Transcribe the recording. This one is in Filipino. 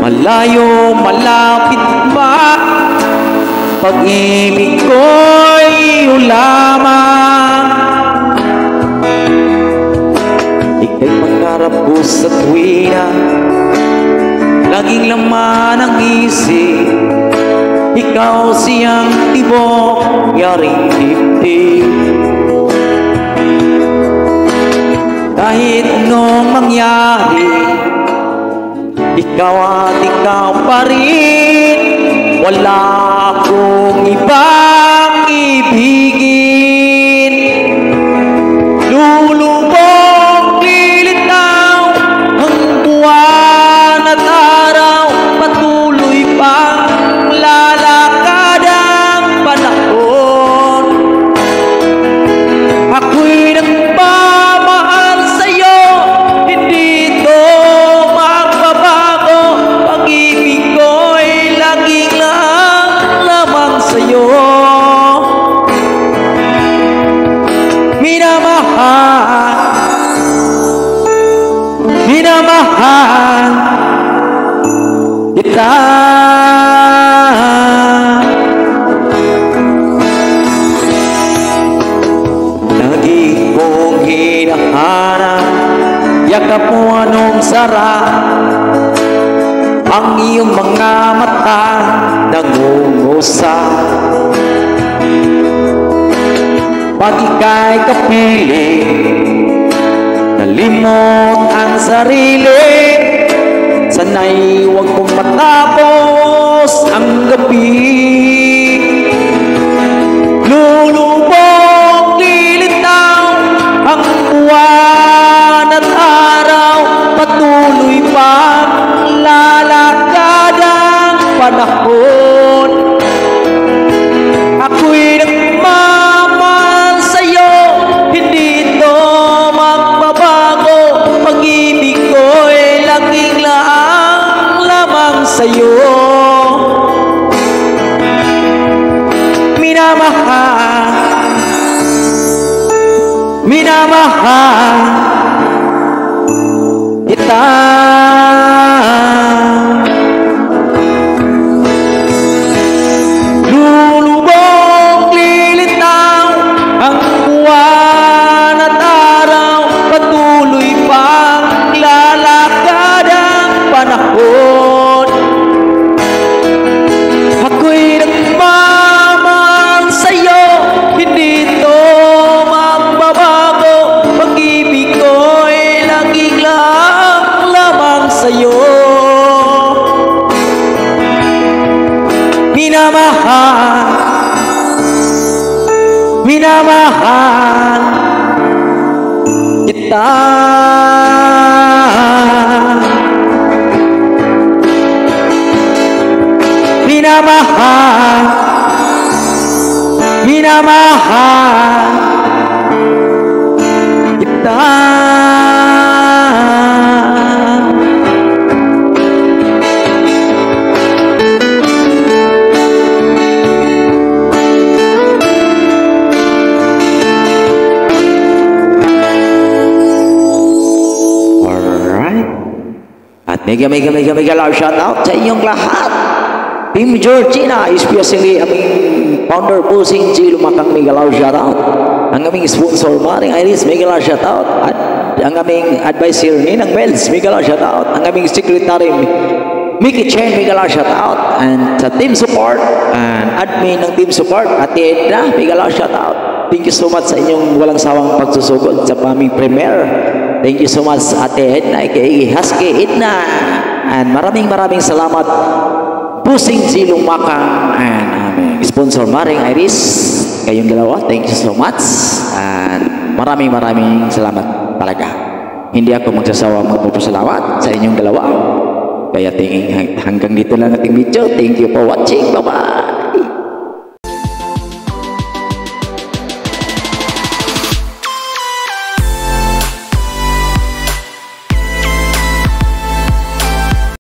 Malayo, malapit ba, pag-ibig ko'y ulaman. Ika'y pangarap ko sa tuwina, laging laman ang isip. Ikaw siyang tibok, yaring dibdib. Kahit anong mangyari, ikaw at ikaw pa rin. Wala akong ibang ibigin. Lulubog, lilitaw ang buwan at araw. Patuloy pang lalakad ang panahon. Ako'y nagmamahal sa'yo, hindi ito magbabago. Pag-ibig ko'y laging lang lamang sa'yo. Minamahal kita. Lagi kong hinahanap, yakap mo anong sarap. Ang iyong mga mata nangungusap. Pag ika'y kapiling, nalimot ang sarili. Sana'y huwag kong matapos ang gabi. Lulubog, lilitaw ang buwan at araw. Patuloy pang lalakad ang panahon. Ako'y nagmamahal sa'yo, hindi ito magbabago. Pag-ibig ko'y laging lang lamang sa'yo. Minamahal kita. Lulubog, lilitaw ang buwan at araw. Patuloy pang lalakad ang panahon. Ako'y nagmamahal sa'yo, hindi ito magbabago. Pag-ibig ko'y laging lang lamang sa'yo. Minamahal kita. Minamahal kita. Mega love shout out sa inyong lahat. Team Georgina, especially aming founder Pusing G Lumakang, mega love shout out. Ang aming sponsor Maring Iris, mega love shout out. At ang aming advisor Ninang Bells, mega love shout out. Ang aming secretary Mickey Chen, Miguel shout out. And sa team support, and admin ng team support, Ate Edna, Miguel shout out. Thank you so much sa inyong walang sawang pagsusugod sa aming premiere. Thank you so much Ate Edna, kay Husky Edna. And maraming salamat Pusing Silong Makang and aming sponsor Maring Iris. Kayong dalawa, thank you so much. And maraming salamat talaga. Hindi ako magsasawang magpapasalamat sa inyong dalawa. Kaya hanggang dito lang ating video. Thank you for watching. Bye-bye.